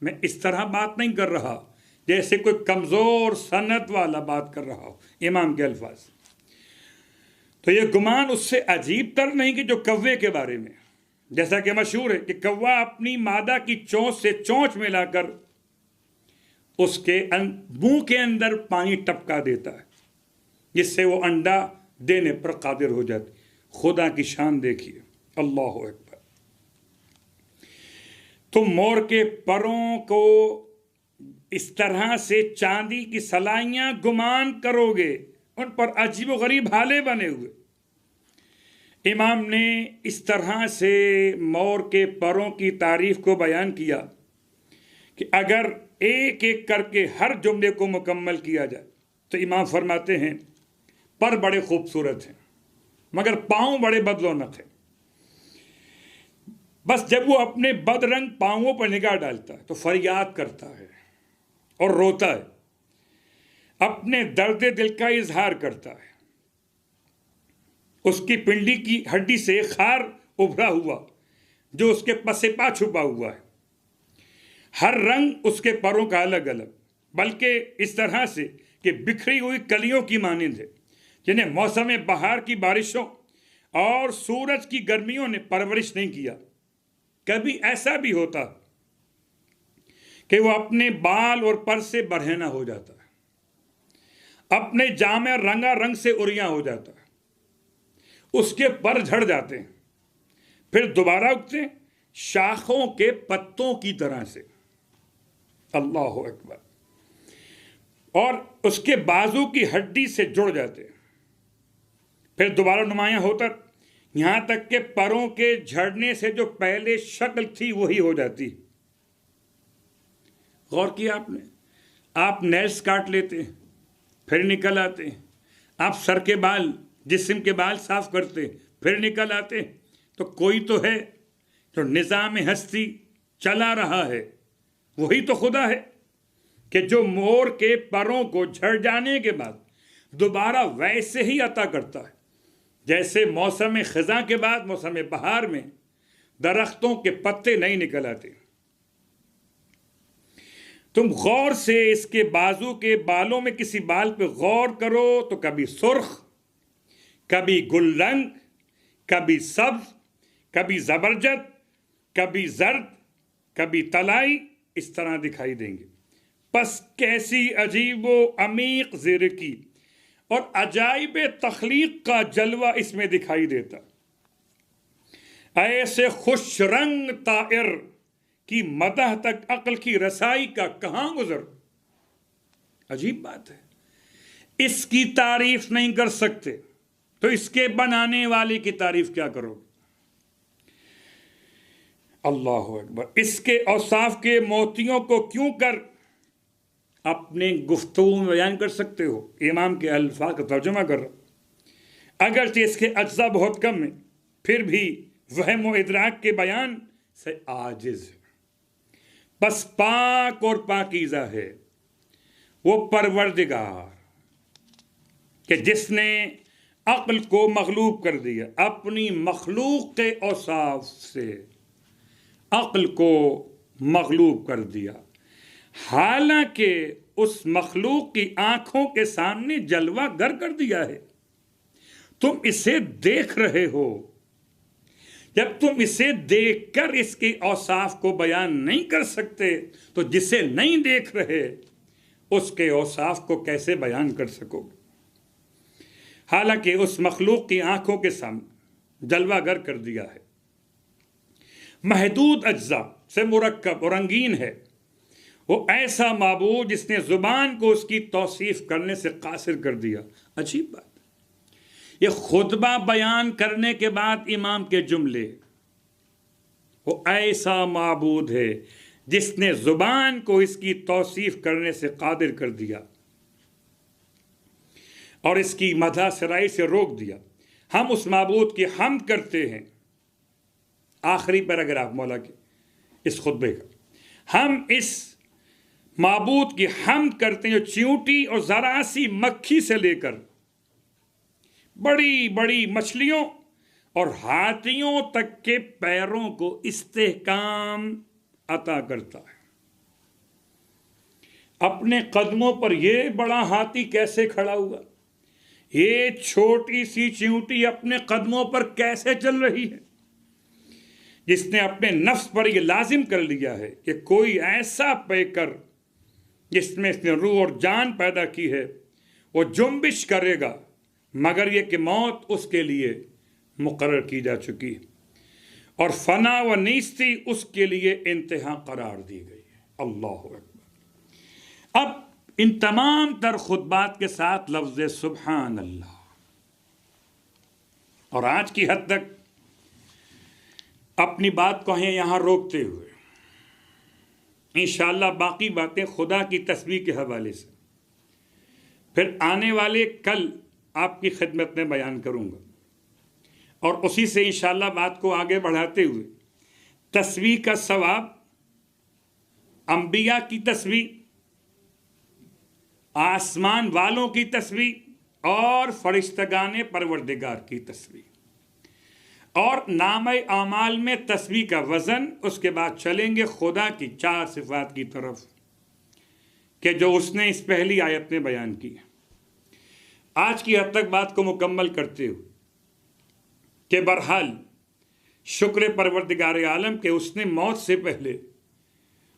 मैं इस तरह बात नहीं कर रहा जैसे कोई कमज़ोर सनत वाला बात कर रहा हो, इमाम के अल्फाज। तो ये गुमान उससे अजीब तर नहीं कि जो कौवे के बारे में, जैसा कि मशहूर है कि कौवा अपनी मादा की चोंच से चोंच मिलाकर उसके मुंह के अंदर पानी टपका देता है, जिससे वो अंडा देने पर कादिर हो जाती। खुदा की शान देखिए, अल्लाह अकबर। तुम मोर के परों को इस तरह से चांदी की सलाइयां गुमान करोगे, उन पर अजीब गरीब हाले बने हुए। इमाम ने इस तरह से मोर के परों की तारीफ को बयान किया कि अगर एक एक करके हर जुमले को मुकम्मल किया जाए तो इमाम फरमाते हैं पर बड़े खूबसूरत हैं मगर पाँव बड़े बदलोनक हैं। बस जब वो अपने बदरंग पाँवों पर निगाह डालता है तो फरियाद करता है और रोता है, अपने दर्द दिल का इजहार करता है। उसकी पिंडी की हड्डी से खार उभरा हुआ जो उसके पसे पा छुपा हुआ है। हर रंग उसके परों का अलग अलग, बल्कि इस तरह से कि बिखरी हुई कलियों की मानिंद है जिन्हें मौसम बहार की बारिशों और सूरज की गर्मियों ने परवरिश नहीं किया। कभी ऐसा भी होता कि वो अपने बाल और पर से बरहना हो जाता है, अपने जामे रंगा रंग से उरिया हो जाता है, उसके पर झड़ जाते हैं, फिर दोबारा उगते हैं शाखों के पत्तों की तरह से, अल्लाह अकबर, और उसके बाजू की हड्डी से जुड़ जाते हैं, फिर दोबारा नुमायां होता, यहां तक के परों के झड़ने से जो पहले शक्ल थी वही हो जाती। गौर किया आपने? आप नेल्स काट लेते हैं फिर निकल आते हैं, आप सर के बाल जिस्म के बाल साफ करते फिर निकल आते, तो कोई तो है जो निज़ाम हस्ती चला रहा है, वही तो खुदा है कि जो मोर के परों को झड़ जाने के बाद दोबारा वैसे ही अता करता है जैसे मौसम खज़ां के बाद मौसम बहार में दरख्तों के पत्ते नहीं निकल आते। तुम गौर से इसके बाजू के बालों में किसी बाल पे गौर करो तो कभी सुर्ख, कभी गुलरंग, कभी सब्ज, कभी जबरजद, कभी जर्द, कभी तलाई इस तरह दिखाई देंगे। बस कैसी अजीबो अमीक ज़िरकी और अजाइब तख्लीक का जलवा इसमें दिखाई देता। ऐसे खुश रंग तायर की मदह तक अक्ल की रसाई का कहां गुजर। अजीब बात है, इसकी तारीफ नहीं कर सकते तो इसके बनाने वाले की तारीफ क्या करोगे? अल्लाह अकबर। इसके औसाफ के मोतियों को क्यों कर अपने गुफ्तगू में बयान कर सकते हो? इमाम के अल्फाज का तर्जुमा कर रहा। अगरचे इसके अज्जा बहुत कम है फिर भी वहम व इदराक के बयान से आजिज है। बस पाक और पाकीज़ा है वो परवरदिगार कि जिसने अक्ल को मगलूब कर दिया, अपनी मखलूक के औसाफ से अक्ल को मगलूब कर दिया, हालांकि उस मखलूक की आंखों के सामने जलवा गर कर दिया है। तुम इसे देख रहे हो, जब तुम इसे देखकर इसके औसाफ को बयान नहीं कर सकते तो जिसे नहीं देख रहे उसके औसाफ को कैसे बयान कर सकोगे? हालांकि उस मखलूक की आंखों के सामने जलवागर कर दिया है। महदूद अज्जा से मुरक्कब और रंगीन है वो ऐसा माबूद जिसने जुबान को उसकी तौसीफ करने से कासिर कर दिया। अजीब बात, ये खुतबा बयान करने के बाद इमाम के जुमले, वो ऐसा माबूद है जिसने जुबान को इसकी तौसीफ करने से कादिर कर दिया और इसकी मदह सराई से रोक दिया। हम उस माबूद की हमद करते हैं। आखिरी पैराग्राफ मौला के इस खुतबे का, हम इस माबूद की हमद करते हैं जो चींटी और जरा सी मक्खी से लेकर बड़ी बड़ी मछलियों और हाथियों तक के पैरों को इस्तेहकाम अता करता है। अपने कदमों पर यह बड़ा हाथी कैसे खड़ा हुआ? ये छोटी सी चींटी अपने कदमों पर कैसे चल रही है? जिसने अपने नफ्स पर यह लाजिम कर लिया है कि कोई ऐसा पैकर जिसमें इसने रूह और जान पैदा की है वो जुम्बिश करेगा, मगर यह कि मौत उसके लिए मुकर्रर की जा चुकी है और फना व नीस्ती उसके लिए इंतहा करार दी गई है। अल्लाह अकबर। अब इन तमाम तर खुतबात के साथ लफ्ज़ सुब्हान अल्लाह, और आज की हद तक अपनी बात को हैं यहाँ रोकते हुए इंशाअल्लाह बाकी बातें खुदा की तस्बीह के हवाले से फिर आने वाले कल आपकी खिदमत में बयान करूँगा और उसी से इंशाअल्लाह बात को आगे बढ़ाते हुए तस्बीह का सवाब, अंबिया की तस्बीह, आसमान वालों की तस्बीह और फरिश्तगाने परवरदिगार की तस्बीह और नामे आमाल में तस्बीह का वज़न। उसके बाद चलेंगे खुदा की 4 सिफात की तरफ कि जो उसने इस पहली आयत में बयान की। आज की हद तक बात को मुकम्मल करते हुए कि बहरहाल शुक्र परवरदिगार आलम के उसने मौत से पहले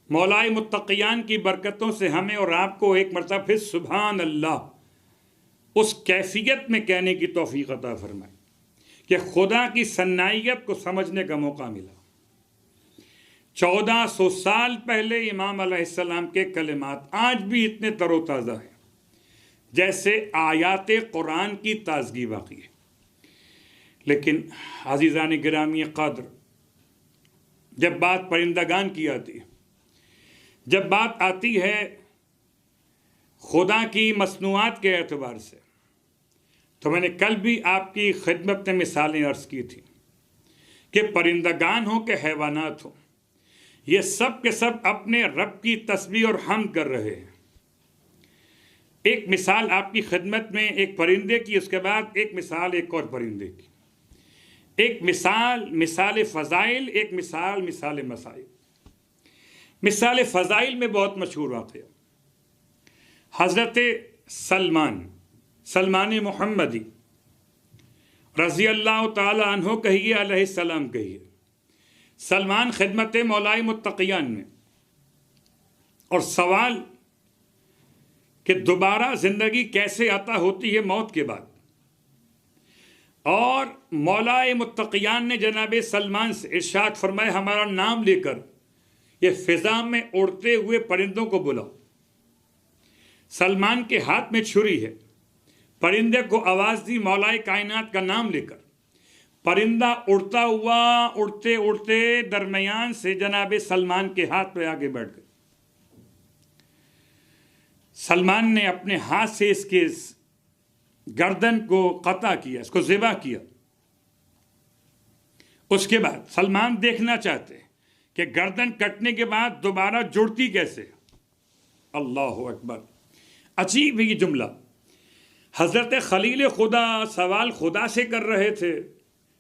मौलाए मुत्तक़ियान की बरकतों से हमें और आपको एक मरतबा फिर सुभान अल्लाह उस कैफियत में कहने की तौफीक अता फरमाई कि खुदा की सन्नाइयत को समझने का मौका मिला। 1400 साल पहले इमाम अलैहिस्सलाम के कलिमात आज भी इतने तरोताज़ा हैं जैसे आयात कुरान की ताज़गी बाकी है। लेकिन अज़ीज़ान गिरामी क़द्र, जब बात परिंदगान की आती है, जब बात आती है खुदा की मसनूआत के एतबार से, तो मैंने कल भी आपकी खिदमत में मिसालें अर्ज़ की थी कि परिंदगान हो के हैवानात हो, ये सब के सब अपने रब की तस्बीह और हम्द कर रहे हैं। एक मिसाल आपकी खिदमत में एक परिंदे की, उसके बाद एक मिसाल एक और परिंदे की, एक मिसाल फ़ज़ाइल, एक मिसाल मसाइल। मिसाल फ़ज़ाइल में बहुत मशहूर वाक़या हज़रत सलमान मुहम्मदी रज़ी अल्लाह ताला अन्हो कहिए, अलैहिस्सलाम कहिए। सलमान खिदमत मौलाए मुत्तक़ियान में, और सवाल कि दोबारा ज़िंदगी कैसे अता होती है मौत के बाद, और मौलाए मुत्तक़ियान ने जनाब सलमान से इरशाद फरमाया हमारा नाम लेकर ये फ़िज़ा में उड़ते हुए परिंदों को बुलाओ। सलमान के हाथ में छुरी है, परिंदे को आवाज़ दी मौलाए कायनात का नाम लेकर। परिंदा उड़ता हुआ उड़ते उड़ते दरमियान से जनाब सलमान के हाथ पे आगे बैठ गए। सलमान ने अपने हाथ से इसके गर्दन को कता किया, इसको ज़िबा किया। उसके बाद सलमान देखना चाहते हैं कि गर्दन कटने के बाद दोबारा जुड़ती कैसे। अल्लाह अकबर। अजीब है ये जुमला। हज़रत खलील खुदा सवाल खुदा से कर रहे थे,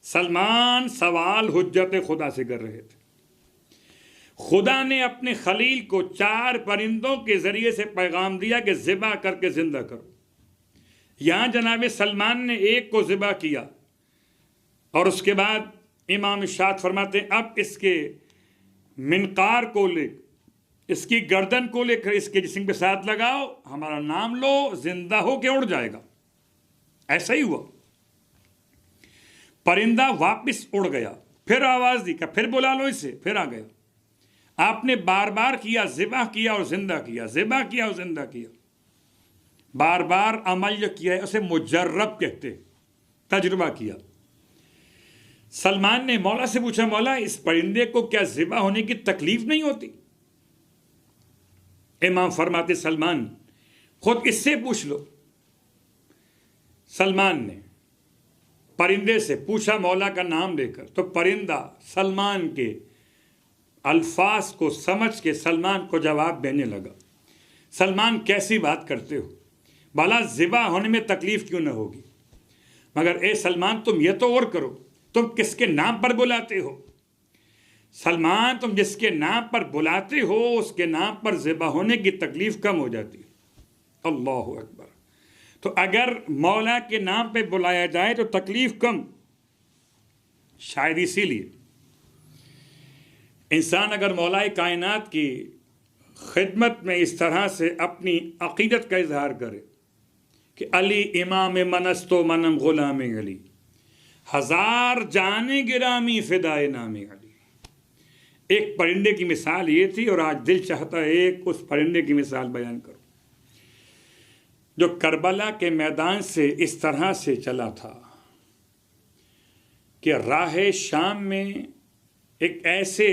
सलमान सवाल हुज्जत खुदा से कर रहे थे। खुदा ने अपने खलील को 4 परिंदों के ज़रिए से पैगाम दिया कि ज़िबा करके ज़िंदा करो। यहाँ जनाब सलमान ने एक को ज़िबा किया और उसके बाद इमाम इरशाद फरमाते हैं अब इसके मिनकार को ले, इसकी गर्दन को लेकर इसके जिस्म के साथ लगाओ, हमारा नाम लो, जिंदा हो के उड़ जाएगा। ऐसा ही हुआ। परिंदा वापस उड़ गया, फिर आवाज़ दी, फिर बुला लो इसे, फिर आ गया। आपने बार बार किया, ज़िबा किया और जिंदा किया, ज़िबा किया और जिंदा किया, बार बार अमल जो किया है उसे मुजर्रब कहते, तजुर्बा किया। सलमान ने मौला से पूछा मौला इस परिंदे को क्या ज़िबा होने की तकलीफ नहीं होती? इमाम फरमाते सलमान खुद इससे पूछ लो। सलमान ने परिंदे से पूछा मौला का नाम लेकर, तो परिंदा सलमान के अल्फाज को समझ के सलमान को जवाब देने लगा। सलमान कैसी बात करते हो, भला ज़िबा होने में तकलीफ क्यों न होगी? मगर ए सलमान तुम ये तो और करो, तुम किसके नाम पर बुलाते हो? सलमान तुम जिसके नाम पर बुलाते हो उसके नाम पर ज़िबा होने की तकलीफ कम हो जाती है। अल्लाह अकबर। तो अगर मौला के नाम पे बुलाया जाए तो तकलीफ कम। शायद इसीलिए इंसान अगर मौलाए कायनात की खिदमत में इस तरह से अपनी अकीदत का इजहार करे कि अली इमाम मनस्तो मनम गुलाम अली, हजार जाने गिरामी फिदाए नामी अली। एक परिंदे की मिसाल ये थी, और आज दिल चाहता है एक उस परिंदे की मिसाल बयान करूं जो करबला के मैदान से इस तरह से चला था कि राह शाम में एक ऐसे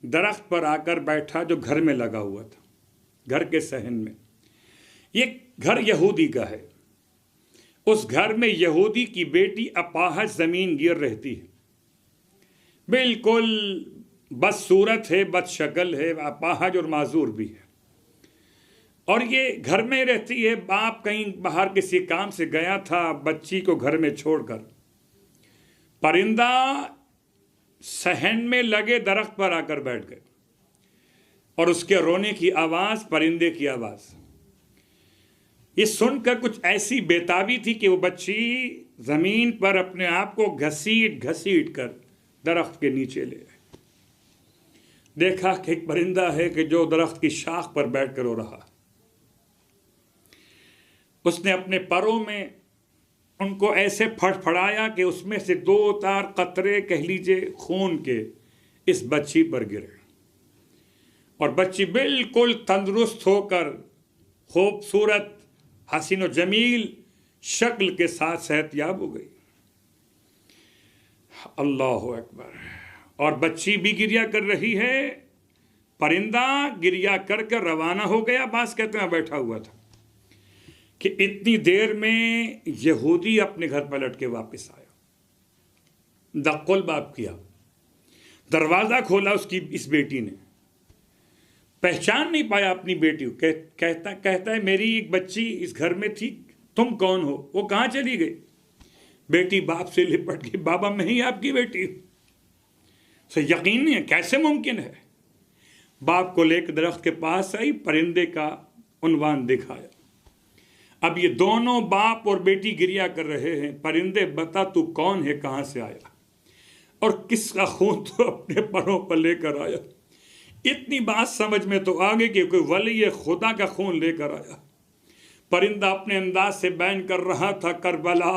दरख्त पर आकर बैठा जो घर में लगा हुआ था, घर के सहन में। ये घर यहूदी का है। उस घर में यहूदी की बेटी अपाहज जमीन गिर रहती है, बिल्कुल बदसूरत है, बदशक्ल है, अपाहज और माजूर भी है। और ये घर में रहती है। बाप कहीं बाहर किसी काम से गया था, बच्ची को घर में छोड़कर परिंदा सहन में लगे दरख्त पर आकर बैठ गए, और उसके रोने की आवाज परिंदे की आवाज। ये सुनकर कुछ ऐसी बेताबी थी कि वो बच्ची जमीन पर अपने आप को घसीट घसीट कर दरख्त के नीचे ले गए। देखा कि एक परिंदा है कि जो दरख्त की शाख पर बैठकर रो रहा। उसने अपने परों में उनको ऐसे फड़फड़ाया कि उसमें से 2-4 कतरे कह लीजिए खून के इस बच्ची पर गिरे, और बच्ची बिल्कुल तंदुरुस्त होकर खूबसूरत हसीन व जमील शक्ल के साथ सेहतयाब हो गई। अल्लाह अकबर। और बच्ची भी गिरिया कर रही है, परिंदा गिरिया करके रवाना हो गया। बास कहते हैं बैठा हुआ था कि इतनी देर में यहूदी अपने घर पलट के वापस आया। दक्कुल बाप किया, दरवाजा खोला उसकी इस बेटी ने, पहचान नहीं पाया अपनी बेटी को। कहता है मेरी एक बच्ची इस घर में थी, तुम कौन हो? वो कहाँ चली गई? बेटी बाप से लिपट गई, बाबा मैं ही आपकी बेटी हूं। से यकीन नहीं है, कैसे मुमकिन है? बाप को लेकर दरख्त के पास आई, परिंदे का उन्वान दिखाया। अब ये दोनों बाप और बेटी गिरिया कर रहे हैं, परिंदे बता तू कौन है, कहां से आया और किसका खून तो अपने परों पर लेकर आया। इतनी बात समझ में तो आ गई कि कोई वली खुदा का खून लेकर आया। परिंदा अपने अंदाज से बयान कर रहा था, करबला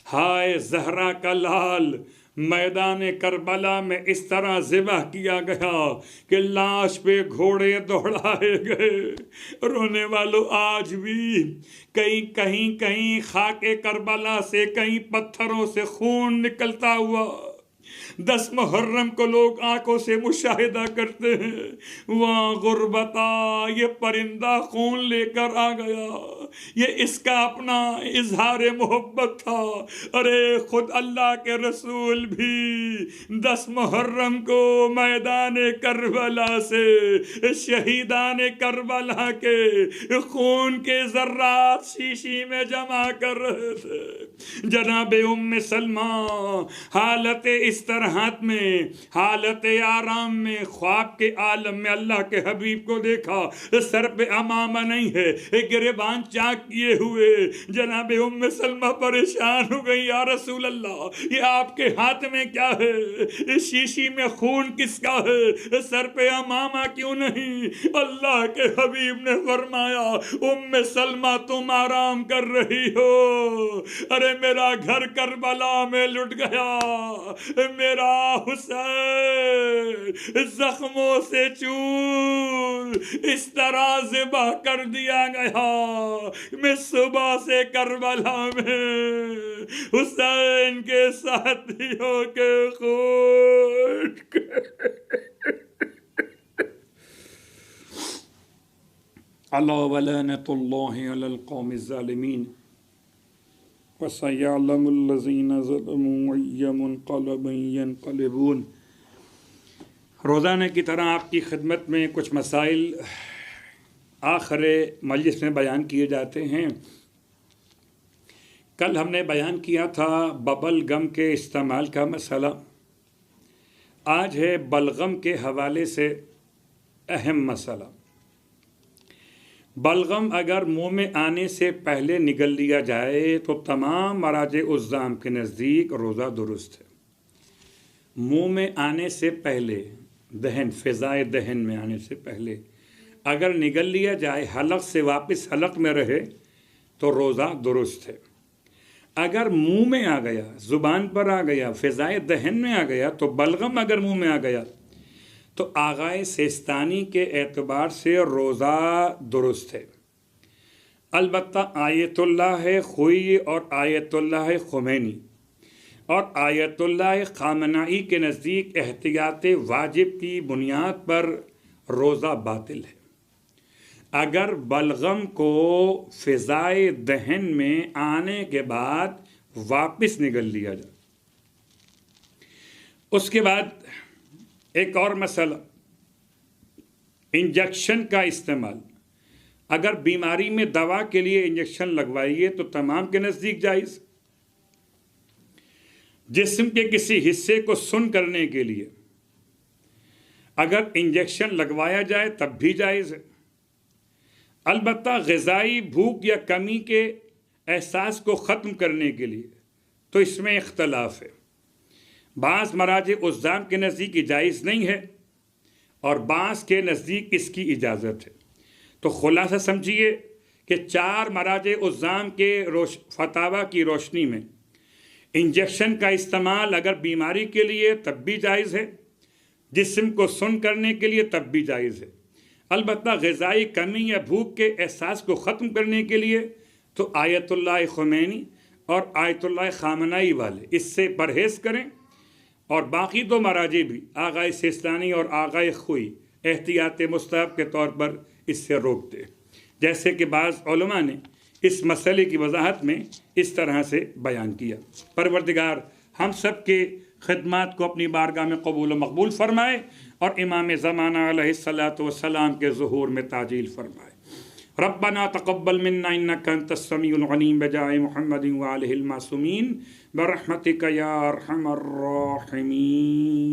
हाय जहरा का लाल, मैदान करबला में इस तरह ज़िबह किया गया कि लाश पे घोड़े दौड़ाए गए। रोने वालों, आज भी कहीं खाके करबला से, कहीं पत्थरों से खून निकलता हुआ 10 मुहर्रम को लोग आंखों से मुशाहिदा करते हैं। वहाँ गुर्बता ये परिंदा खून लेकर आ गया, ये इसका अपना इजहार मोहब्बत था। अरे खुद अल्लाह के रसूल भी 10 मुहर्रम को मैदान करबला से शहीदान करबला के खून के जर्रात शीशी में जमा कर रहे थे। जनाब उम्मे सलमा हालत इस तरह में, हालत आराम में, ख्वाब के आलम में अल्लाह के हबीब को देखा। सर पे अमामा नहीं है, गिरेबान चाक किए हुए। जनाब उम्मे सलमा परेशान हो गई, या रसूल अल्लाह ये आपके हाथ में क्या है? इस शीशी में खून किसका है? सर पे अमामा क्यों नहीं? अल्लाह के हबीब ने फरमाया, उम्मे सलमा तुम आराम कर रही हो, अरे मेरा घर करबला में लुट गया, मेरा हुसैन जख्मों से चूर इस तरह ज़िबा कर दिया गया। मैं सुबह से करबला में हुसैन के साथियों के खून अला वलानतुल्लाहि अलल कौमिज़ ज़ालिमीन वसयअलमुल्लज़ीना ज़लमू अय्यमुनक़लबिन यनक़लिबून। रोज़ाना की तरह आपकी खिदमत में कुछ मसाइल आखिर मजलिस में बयान किए जाते हैं। कल हमने बयान किया था बबल गम के इस्तेमाल का मसला। आज है बलगम के हवाले से अहम मसला। बलगम अगर मुंह में आने से पहले निगल लिया जाए तो तमाम मराजे उज़्ज़ाम के नज़दीक रोज़ा दुरुस्त है। मुंह में आने से पहले, दहन, फ़िज़ाए दहन में आने से पहले अगर निगल लिया जाए, हलक से वापस हलक में रहे तो रोज़ा दुरुस्त है। अगर मुंह में आ गया, ज़ुबान पर आ गया, फ़िज़ाए दहन में आ गया, तो बलगम अगर मुंह में आ गया तो आगाए सिस्तानी के एतबार से रोज़ा दुरुस्त है। अलबत्ता आयतुल्लाह खुई और आयतुल्लाह खुमैनी और आयतुल्लाह खामनाई के नज़दीक एहतियात वाजिब की बुनियाद पर रोज़ा बातिल है। अगर बलगम को फ़िज़ाए दहन में आने के बाद वापस निगल लिया जाए। उसके बाद एक और मसला, इंजेक्शन का इस्तेमाल। अगर बीमारी में दवा के लिए इंजेक्शन लगवाइए तो तमाम के नज़दीक जायज़। जिस्म के किसी हिस्से को सुन करने के लिए अगर इंजेक्शन लगवाया जाए तब भी जायज़ है। अलबत्ता ग़िज़ाई भूख या कमी के एहसास को ख़त्म करने के लिए तो इसमें इख्तलाफ है। बाज़ मराजे उज़्ज़ाम के नज़दीक जायज़ नहीं है और बाज़ के नज़दीक इसकी इजाज़त है। तो खुलासा समझिए कि 4 मराजे उज़्ज़ाम के फतावा की रोशनी में इंजेक्शन का इस्तेमाल अगर बीमारी के लिए तब भी जायज़ है, जिस्म को सुन करने के लिए तब भी जायज़ है। अलबत्ता ग़िज़ाई कमी या भूख के एहसास को ख़त्म करने के लिए तो आयतुल्लाह खुमैनी और आयतुल्लाह खामनाई वाले इससे परहेज़ करें और बाकी 2 मराजे भी आगाए सिस्तानी और आगाए खुई एहतियात मुस्तहब के तौर पर इससे रोक दे। जैसे कि बाज़ उलमा ने इस मसले की वजाहत में इस तरह से बयान किया। परवरदिगार हम सब के खिदमात को अपनी बारगाह में कबूल व मकबूल फ़रमाए और इमाम ज़माना अलैहिस्सलातु वस्सलाम के ज़ुहूर में ताजील फ़रमाए। रब्बना तक़ब्बल मिन्ना इन्नका अंतस समीउल अलीम बजाए मुहम्मदिन व आलिहिल मासूमीन बरहमतिका या अरहमर राहिमीन।